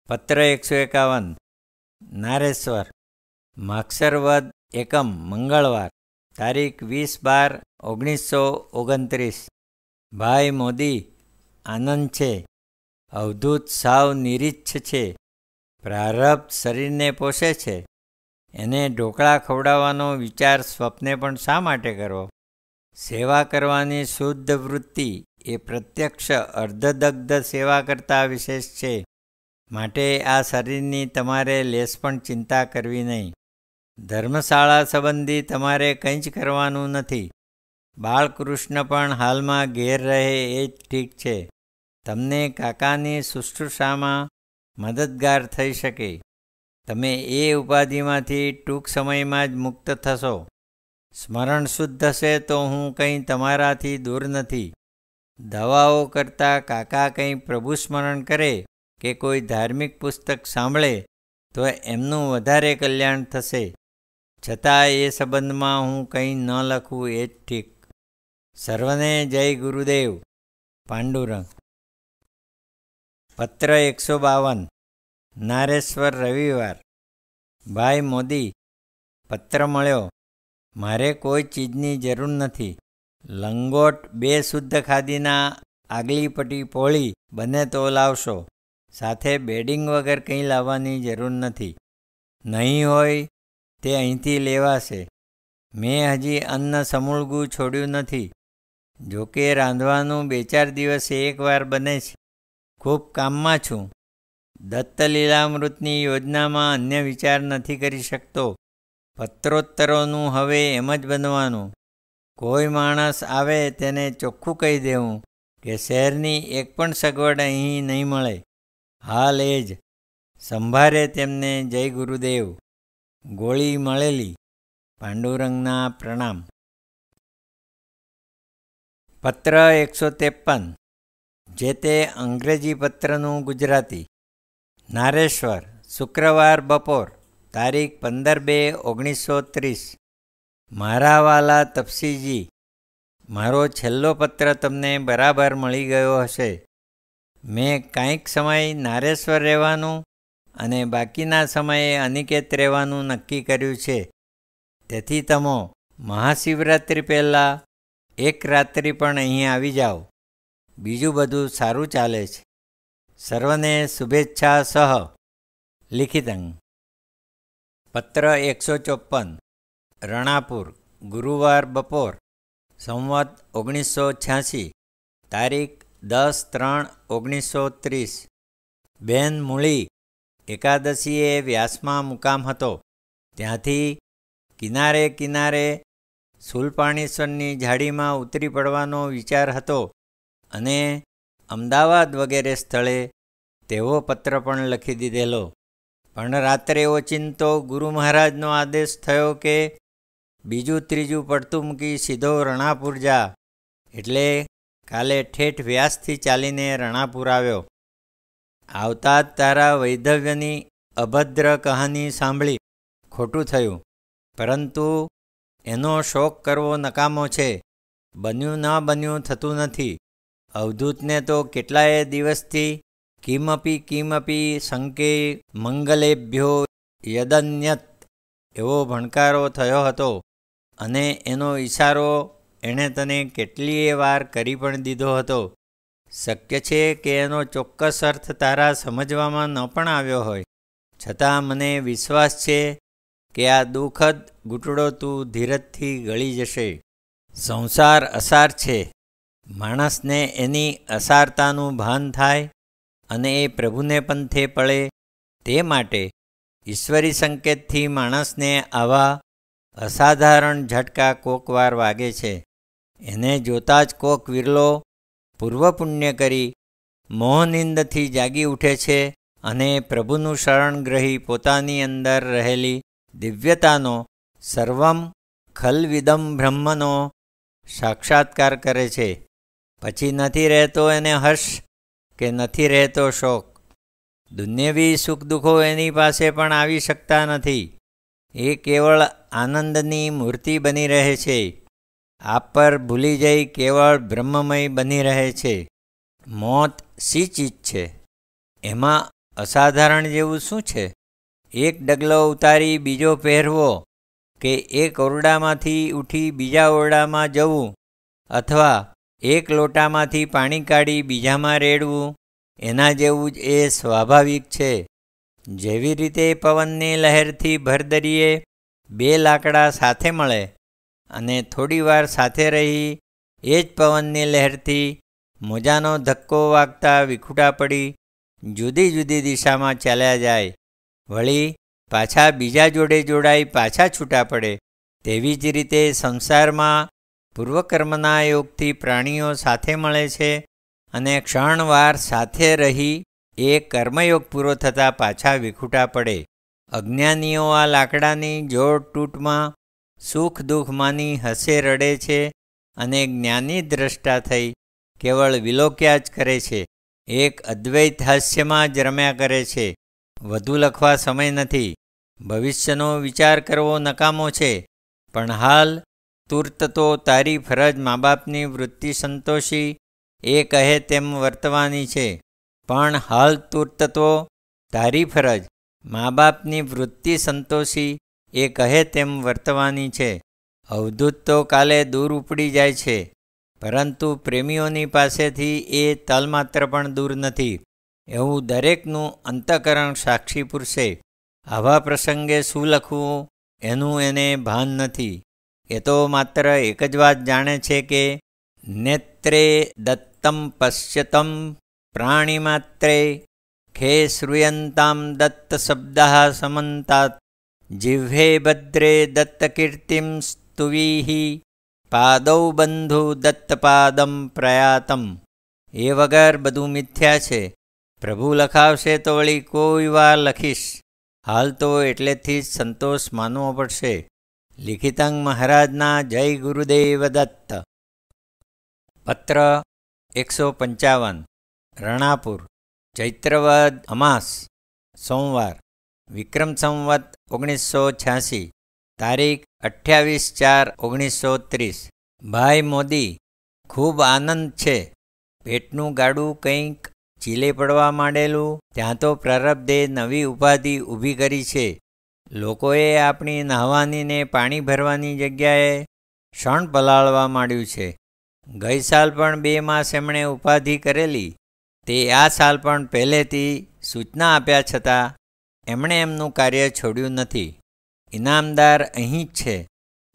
પત્ર 151 નારેશ્વર માક્ષર વદ એકમ મંગળવાર તારીખ 20/12/1929 ભાઈ મોદી આનંદ છે. અવધૂત સાવ નિરીચ્છ છે. પ્રારબ્ધ શરીરને પોષે છે. એને ઢોકળા ખવડાવવાનો વિચાર સ્વપ્ને પણ શા માટે કરવો? સેવા કરવાની શુદ્ધ વૃત્તિ એ પ્રત્યક્ષ અર્ધદગ્ધ સેવા કરતાં વિશેષ છે. માટે આ શરીરની તમારે લેશ પણ ચિંતા કરવી નહીં. ધર્મશાળા સંબંધી તમારે કંઈ જ કરવાનું નથી. બાળકૃષ્ણ પણ હાલમાં ઘેર રહે એ જ ઠીક છે. તમને કાકાની શુશ્રૂષામાં મદદગાર થઈ શકે. તમે એ ઉપાધિમાંથી ટૂંક સમયમાં જ મુક્ત થશો. સ્મરણ શુદ્ધ હશે તો હું કંઈ તમારાથી દૂર નથી. દવાઓ કરતાં કાકા કંઈ પ્રભુ સ્મરણ કરે કે કોઈ ધાર્મિક પુસ્તક સાંભળે તો એમનું વધારે કલ્યાણ થશે. છતાં એ સંબંધમાં હું કંઈ ન લખું એ જ ઠીક. સર્વને જય ગુરુદેવ. પાંડુરંગ. પત્ર 152 નારેશ્વર રવિવાર. ભાઈ મોદી, પત્ર મળ્યો. મારે કોઈ ચીજની જરૂર નથી. લંગોટ 2 શુદ્ધ ખાદીના આગલી પટી પોળી બને તો લાવશો. સાથે બેડિંગ વગર કંઈ લાવવાની જરૂર નથી. નહીં હોય તે અહીંથી લેવાશે. મેં હજી અન્ન સમૂળગું છોડ્યું નથી. જોકે રાંધવાનું 2-4 દિવસે એકવાર બને છે. ખૂબ કામમાં છું. દત્તલીલામૃતની યોજનામાં અન્ય વિચાર નથી કરી શકતો. પત્રોત્તરોનું હવે એમ જ બનવાનું. કોઈ માણસ આવે તેને ચોખ્ખું કહી દેવું કે શહેરની એક પણ સગવડ અહીં નહીં મળે. હાલ એ જ. સંભારે તેમને જય ગુરુદેવ. ગોળી મળેલી. પાંડુરંગના પ્રણામ. પત્ર 153 જે તે અંગ્રેજી પત્રનું ગુજરાતી. નારેશ્વર શુક્રવાર બપોર તારીખ 15/2/1930. મારા વાલા તપસીજી, મારો છેલ્લો પત્ર તમને બરાબર મળી ગયો હશે. મેં કાંઈક સમય નારેશ્વર રહેવાનું અને બાકીના સમયે અનિકેત રહેવાનું નક્કી કર્યું છે. તેથી તમો મહાશિવરાત્રિ પહેલાં એક રાત્રિ પણ અહીં આવી જાઓ. બીજું બધું સારું ચાલે છે. સર્વને શુભેચ્છા સહ. લિખિતં. પત્ર 154 રણાપુર ગુરુવાર બપોર સંવત 1986 તારીખ 10/3/1930. બેન મૂળી એકાદશીએ વ્યાસમાં મુકામ હતો. ત્યાંથી કિનારે કિનારે શૂલપાણેશ્વરની ઝાડીમાં ઉતરી પડવાનો વિચાર હતો અને અમદાવાદ વગેરે સ્થળે તેવો પત્ર પણ લખી દીધેલો. પણ રાત્રે ઓચિંતો ગુરુ મહારાજનો આદેશ થયો કે બીજું ત્રીજું પડતું મૂકી સીધો રણાપુર જા. એટલે કાલે ઠેઠ વ્યાસથી ચાલીને રણાપુર આવ્યો. આવતા જ તારા વૈધવ્યની અભદ્ર કહાની સાંભળી ખોટું થયું. પરંતુ એનો શોક કરવો નકામો છે. બન્યું ન બન્યું થતું નથી. અવધૂતને તો કેટલાય દિવસથી કિમપી શંકે મંગલેભ્યો યદન્યત એવો ભણકારો થયો હતો અને એનો ઈશારો એણે તને કેટલીય વાર કરી પણ દીધો હતો. શક્ય છે કે એનો ચોક્કસ અર્થ તારા સમજવામાં ન પણ આવ્યો હોય. છતાં મને વિશ્વાસ છે કે આ દુઃખદ ઘૂંટડો તું ધીરજથી ગળી જશે. સંસાર અસાર છે. માણસને એની અસારતાનું ભાન થાય અને એ પ્રભુને પંથે પડે. તે માટે ઈશ્વરી સંકેતથી માણસને આવા અસાધારણ ઝટકા કોક વાર વાગે છે. એને જોતાં જ કોક વિરલો પૂર્વપુણ્ય કરી મોહનિંદથી જાગી ઉઠે છે અને પ્રભુનું શરણ ગ્રહી પોતાની અંદર રહેલી દિવ્યતાનો સર્વમ ખલ્વિદમ બ્રહ્મનો સાક્ષાત્કાર કરે છે. પછી નથી રહેતો એને હર્ષ કે નથી રહેતો શોક. દુન્યવી સુખ દુઃખો એની પાસે પણ આવી શકતા નથી. એ કેવળ આનંદની મૂર્તિ બની રહે છે. આપ પર ભૂલી જઈ કેવળ બ્રહ્મમય બની રહે છે. મોત સી ચીજ છે? એમાં અસાધારણ જેવું શું છે? એક ડગલો ઉતારી બીજો પહેરવો, કે એક ઓરડામાંથી ઉઠી બીજા ઓરડામાં જવું, અથવા એક લોટામાંથી પાણી કાઢી બીજામાં રેડવું, એના જેવું જ એ સ્વાભાવિક છે. જેવી રીતે પવનની લહેરથી ભરદરિયે બે લાકડા સાથે મળે અને થોડીવાર સાથે રહી એ જ પવનની લહેરથી મોજાનો ધક્કો વાગતા વિખૂટા પડી જુદી જુદી દિશામાં ચાલ્યા જાય, વળી પાછા બીજા જોડે જોડાઈ પાછા છૂટા પડે, તેવી જ રીતે સંસારમાં પૂર્વકર્મના યોગથી પ્રાણીઓ સાથે મળે છે અને ક્ષણવાર સાથે રહી એ કર્મયોગ પૂરો થતાં પાછા વિખૂટા પડે. અજ્ઞાનીઓ આ લાકડાની જોડ તૂટમાં સુખ દુઃખ માની હસે રડે છે અને જ્ઞાની દ્રષ્ટા થઈ કેવળ વિલોક્યા જ કરે છે. એક અદ્વૈત હાસ્યમાં જ રમ્યા કરે છે. વધુ લખવા સમય નથી. ભવિષ્યનો વિચાર કરવો નકામો છે, પણ હાલ તુર્ત તો તારી ફરજ મા બાપની વૃત્તિ સંતોષી એ કહે તેમ વર્તવાની છે. પણ હાલ તુર્ત તો તારી ફરજ મા બાપની વૃત્તિ સંતોષી એ કહે તેમ વર્તવાની છે. અવધૂત તો કાલે દૂર ઉપડી જાય છે, પરંતુ પ્રેમીઓની પાસેથી એ તલમાત્ર પણ દૂર નથી, એવું દરેકનું અંતઃકરણ સાક્ષી પૂરશે. આવા પ્રસંગે શું લખવું એનું એને ભાન નથી. એ તો માત્ર એક જ વાત જાણે છે કે નેત્રે દત્તમ પશ્યતમ પ્રાણીમાત્રે ખે શ્રૂયંતામ દત્ત શબ્દઃ સમંતાત જીહ્વે ભદ્રે દત્તકીર્તિમ સ્તુવીઃ પાદૌ બંધુ દત્તપાદમ પ્રયાતમ. એ વગર બધું મિથ્યા છે. પ્રભુ લખાવશે તો વળી કોઈ વાર લખીશ. હાલ તો એટલેથી જ સંતોષ માનવો પડશે. લિખિતંગ મહારાજના જય ગુરુદેવ દત્ત. પત્ર 155 રણાપુર, ચૈત્રવદ અમાસ, સોમવાર, વિક્રમ સંવત 1986, તારીખ 28/4/1930. ભાઈ મોદી, ખૂબ આનંદ છે. પેટનું ગાડું કંઈક ચીલે પડવા માંડેલું, ત્યાં તો પ્રારબ્ધે નવી ઉપાધિ ઊભી કરી છે. લોકોએ આપણી નહાવાની ને પાણી ભરવાની જગ્યાએ શણ પલાળવા માંડ્યું છે. ગઈ સાલ પણ 2 માસ એમણે ઉપાધિ કરેલી, તે આ સાલ પણ પહેલેથી સૂચના આપ્યા છતાં એમણે એમનું કાર્ય છોડ્યું નથી. ઇનામદાર અહીં જ છે,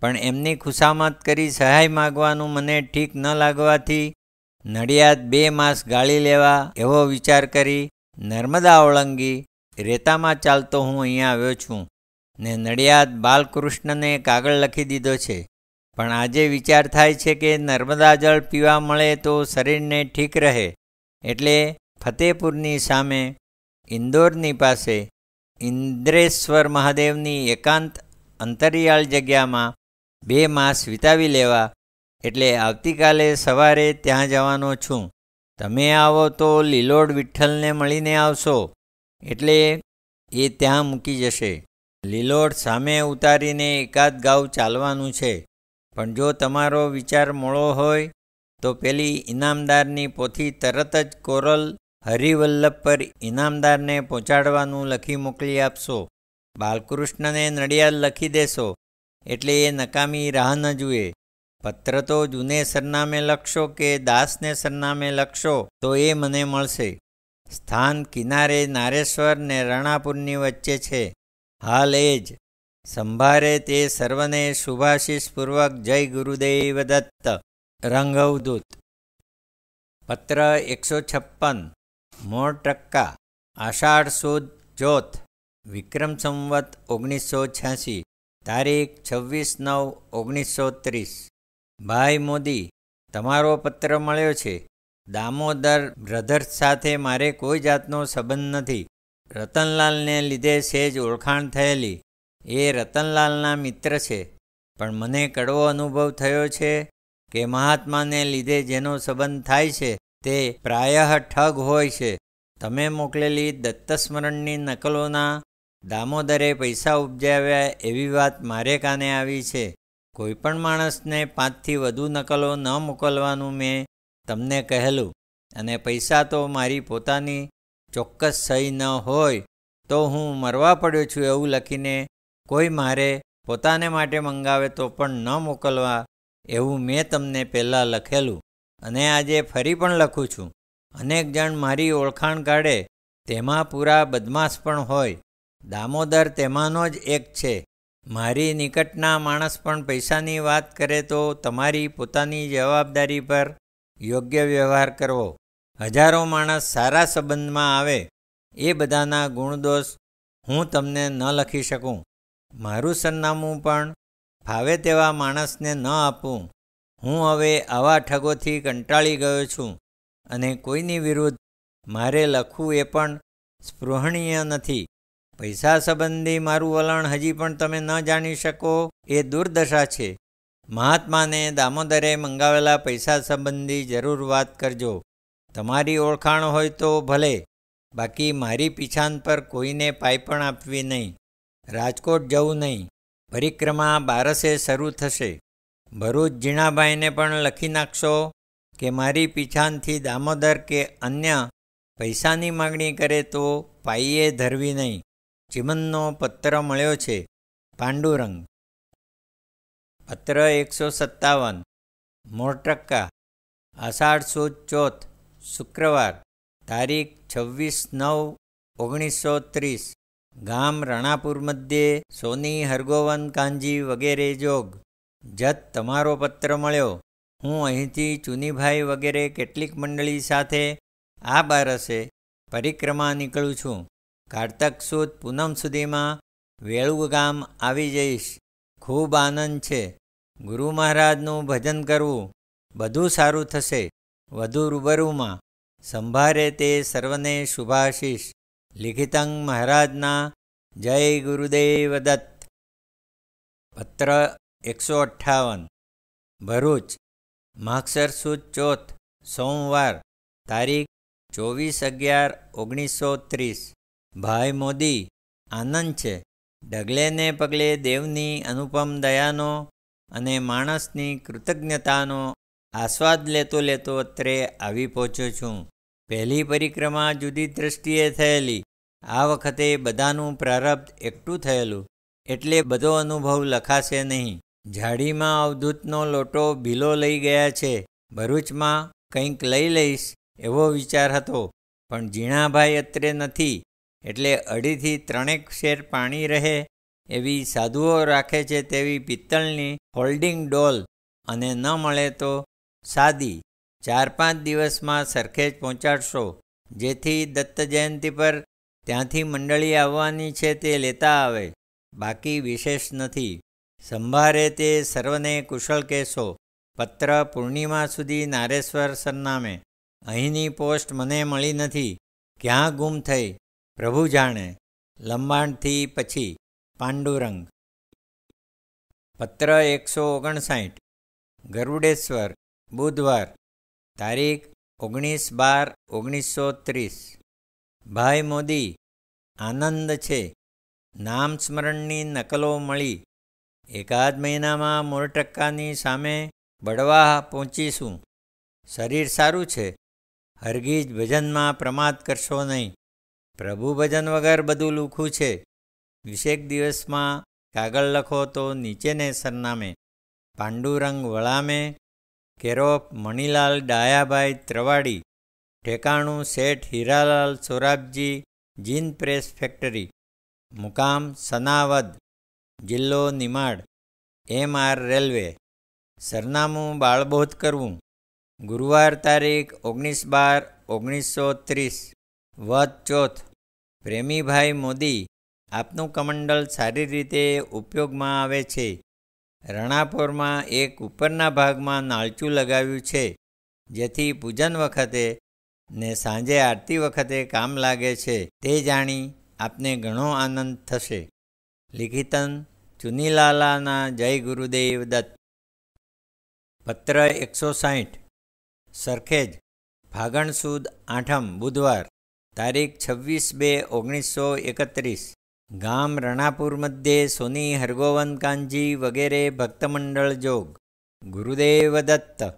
પણ એમની ખુશામત કરી સહાય માગવાનું મને ઠીક ન લાગવાથી નડિયાદ 2 માસ ગાળી લેવા એવો વિચાર કરી નર્મદા ઓળંગી રેતામાં ચાલતો હું અહીંયા આવ્યો છું ને નડિયાદ બાલકૃષ્ણને કાગળ લખી દીધો છે. પણ આજે વિચાર થાય છે કે નર્મદા જળ પીવા મળે તો શરીરને ઠીક રહે, એટલે ફતેપુરની સામે ઇન્દોરની પાસે ઇન્દ્રેશ્વર મહાદેવની એકાંત અંતરિયાળ જગ્યામાં 2 માસ વિતાવી લેવા, એટલે આવતીકાલે સવારે ત્યાં જવાનો છું. તમે આવો તો લીલોડ વિઠ્ઠલને મળીને આવશો, એટલે એ ત્યાં મૂકી જશે. લીલોડ સામે ઉતારીને એકાદ ગાઉ ચાલવાનું છે. પણ જો તમારો વિચાર મોળો હોય તો પેલી ઇનામદારની પોથી તરત જ કોરલ હરિવલ્લભ પર ઇનામદારને પહોંચાડવાનું લખી મોકલી આપશો. બાલકૃષ્ણને નડિયાદ લખી દેશો, એટલે એ નકામી રાહ ન જુએ. પત્ર તો જૂને સરનામે લખશો કે દાસને સરનામે લખશો તો એ મને મળશે. સ્થાન કિનારે નારેશ્વર ને રણાપુરની વચ્ચે છે. હાલ એ જ. સંભારે તે સર્વને શુભાશીષપૂર્વક જય ગુરુદેવ દત્ત. રંગવદૂત. પત્ર 156 મોર ટક્કા, આષાઢ સુદ ચોથ, વિક્રમ સંવત 1986, તારીખ 26/9/1930. ભાઈ મોદી, તમારો પત્ર મળ્યો છે. દામોદર બ્રધર્સ સાથે મારે કોઈ જાતનો સંબંધ નથી. રતનલાલને લીધે સેજ ઓળખાણ થયેલી. એ રતનલાલના મિત્ર છે, પણ મને કડવો અનુભવ થયો છે કે મહાત્માને લીધે જેનો સંબંધ થાય છે તે પ્રાયઃ ઠગ હોય છે. તમે મોકલેલી દત્તસ્મરણની નકલોના દામોદરે પૈસા ઉપજાવ્યા એવી વાત મારે કાને આવી છે. કોઈપણ માણસને 5થી વધુ નકલો ન મોકલવાનું મેં તમને કહેલું, અને પૈસા તો મારી પોતાની ચોક્કસ સહી ન હોય તો હું મરવા પડ્યો છું એવું લખીને કોઈ મારે પોતાને માટે મંગાવે તો પણ ન મોકલવા એવું મેં તમને પહેલાં લખેલું અને આજે ફરી પણ લખું છું. અનેક જણ મારી ઓળખાણ કાઢે, તેમાં પૂરા બદમાશ પણ હોય. દામોદર તેમાંનો જ એક છે. મારી નિકટના માણસ પણ પૈસાની વાત કરે તો તમારી પોતાની જવાબદારી પર યોગ્ય વ્યવહાર કરવો. હજારો માણસ સારા સંબંધમાં આવે, એ બધાના ગુણદોષ હું તમને ન લખી શકું. મારું સરનામું પણ ફાવે તેવા માણસને ન આપું. હું હવે આવા ઠગોથી કંટાળી ગયો છું અને કોઈની વિરુદ્ધ મારે લખવું એ પણ સ્પૃહણીય નથી. પૈસા સંબંધી મારું વલણ હજી પણ તમે ન જાણી શકો એ દુર્દશા છે. મહાત્માને દામોદરે મંગાવેલા પૈસા સંબંધી જરૂર વાત કરજો. તમારી ઓળખાણ હોય તો ભલે, બાકી મારી પીછાન પર કોઈને પાઈ પણ આપવી નહીં. રાજકોટ જવું નહીં. પરિક્રમા 12 શરૂ થશે. ભરૂચ ઝીણાભાઈને પણ લખી નાખશો કે મારી પીછાનથી દામોદર કે અન્ય પૈસાની માગણી કરે તો પાઈએ ધરવી નહીં. ચિમનનો પત્ર મળ્યો છે. પાંડુરંગ. પત્ર 157. મોરટક્કા, આષાઢ સુદ ચોથ, શુક્રવાર, તારીખ 26/9/1930. ગામ રણાપુર મધ્યે, સોની હરગોવન કાંજી વગેરે જોગ. જત તમારો પત્ર મળ્યો. હું અહીંથી ચુનીભાઈ વગેરે કેટલીક મંડળી સાથે આ 12 પરિક્રમા નીકળું છું. કારતક સુદ પૂનમ સુધીમાં વેળું ગામ આવી જઈશ. ખૂબ આનંદ છે. ગુરુ મહારાજનું ભજન કરવું. બધું સારું થશે. વધુ રૂબરૂમાં સંભારે તે સર્વને શુભાશીષ. લિખિતંગ મહારાજના. જય ગુરુદેવ દત્ત. પત્ર 158. ભરૂચ, માગસર સુદ ચોથ, સોમવાર, તારીખ 24/11/1930. ભાઈ મોદી, આનંદ છે. ડગલે ને પગલે દેવની અનુપમ દયાનો અને માણસની કૃતજ્ઞતાનો આસ્વાદ લેતો લેતો અત્રે આવી પહોંચ્યો છું. પહેલી પરિક્રમા જુદી દ્રષ્ટિએ થયેલી. આ વખતે બધાનું પ્રારબ્ધ એકઠું થયેલું, એટલે બધો અનુભવ લખાશે નહીં. ઝાડીમાં અવધૂતનો લોટો ભીલો લઈ ગયા છે. ભરૂચમાં કંઈક લઈ લઈશ એવો વિચાર હતો, પણ ઝીણાભાઈ અત્રે નથી, એટલે 2.5 થી 3 શેર પાણી રહે એવી સાધુઓ રાખે છે તેવી પિત્તળની હોલ્ડિંગ ડોલ, અને ન મળે તો સાદી 4-5 દિવસમાં સરખેજ પહોંચાડશો, જેથી દત્ત જયંતિ પર ત્યાંથી મંડળી આવવાની છે તે લેતા આવે. બાકી વિશેષ નથી. સંભારે તે સર્વને કુશળ કહેશો. પત્ર પૂર્ણિમા સુધી નારેશ્વર સરનામે. અહીંની પોસ્ટ મને મળી નથી. ક્યાં ગુમ થઈ પ્રભુ જાણે. લંબાણથી પછી. પાંડુરંગ. પત્ર 159. ગરુડેશ્વર, બુધવાર, તારીખ 19/12/1930. ભાઈ મોદી, આનંદ છે. નામ સ્મરણની નકલો મળી. એકાદ મહિનામાં મોરટક્કાની સામે બળવા પહોંચીશું. શરીર સારું છે. હરગીજ ભજનમાં પ્રમાદ કરશો નહીં. પ્રભુ ભજન વગર બધું લુખું છે. 20 દિવસમાં કાગળ લખો તો નીચેને સરનામે. પાંડુરંગ વળામે, કેરોપ મણીલાલ ડાયાભાઈ ત્રવાડી. ઠેકાણું શેઠ હીરાલાલ સોરાબજી, જીન પ્રેસ ફેક્ટરી. મુકામ સનાવદ, જિલ્લો નિમાડ, MR રેલવે. સરનામું બાળબોધ કરવું. ગુરુવાર તારીખ 19/12/1930. વદ ચોથ. પ્રેમીભાઈ મોદી, આપનું કમંડલ સારી રીતે ઉપયોગમાં આવે છે. રણાપોરમાં એક ઉપરના ભાગમાં નાળચું લગાવ્યું છે, જેથી પૂજન વખતે ને સાંજે આરતી વખતે કામ લાગે છે. તે જાણી આપને ઘણો આનંદ થશે. લિખિતન ચુનીલાલાના. જય ગુરુદેવ દત્ત. પત્ર 160. સરખેજ, ફાગણ સુદ 8મ, બુધવાર, તારીખ 26/2/1931. ગામ રણાપુર મધ્યે, સોની હરગોવન કાંજી વગેરે ભક્તમંડળ જોગ. ગુરુદેવ દત્ત.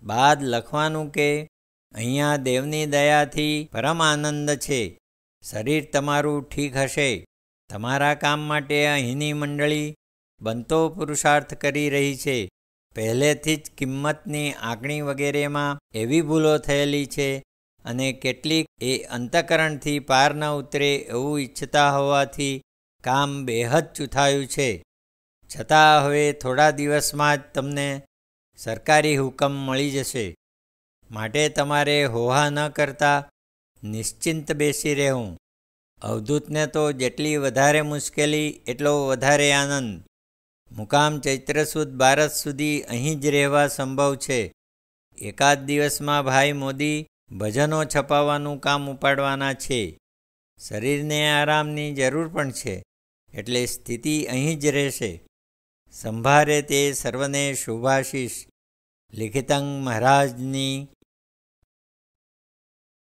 બાદ લખવાનું કે અહીંયા દેવની દયાથી પરમ આનંદ છે. શરીર તમારું ઠીક હશે. તમારા કામ માટે અહીંની મંડળી બનતો પુરુષાર્થ કરી રહી છે. પહેલેથી જ કિંમતની આંકણી વગેરેમાં એવી ભૂલો થયેલી છે અને કેટલીક એ અંતઃકરણથી પાર ન ઉતરે એવું ઈચ્છતા હોવાથી કામ બેહદ ચૂથાયું છે. છતાં હવે થોડા દિવસમાં જ તમને સરકારી હુકમ મળી જશે. માટે તમારે હોહા ન કરતા નિશ્ચિંત બેસી રહેવું. અવધૂતને તો જેટલી વધારે મુશ્કેલી એટલો વધારે આનંદ. મુકામ ચૈત્ર સુદ બારસ સુધી અહીં જ રહેવા સંભવ છે. એકાદ દિવસમાં ભાઈ મોદી ભજનો છપાવવાનું કામ ઉપાડવાના છે. શરીરને આરામની જરૂર પણ છે, એટલે સ્થિતિ અહીં જ રહેશે. સંભારે તે સર્વને શુભાશીષ. લિખિતં મહારાજની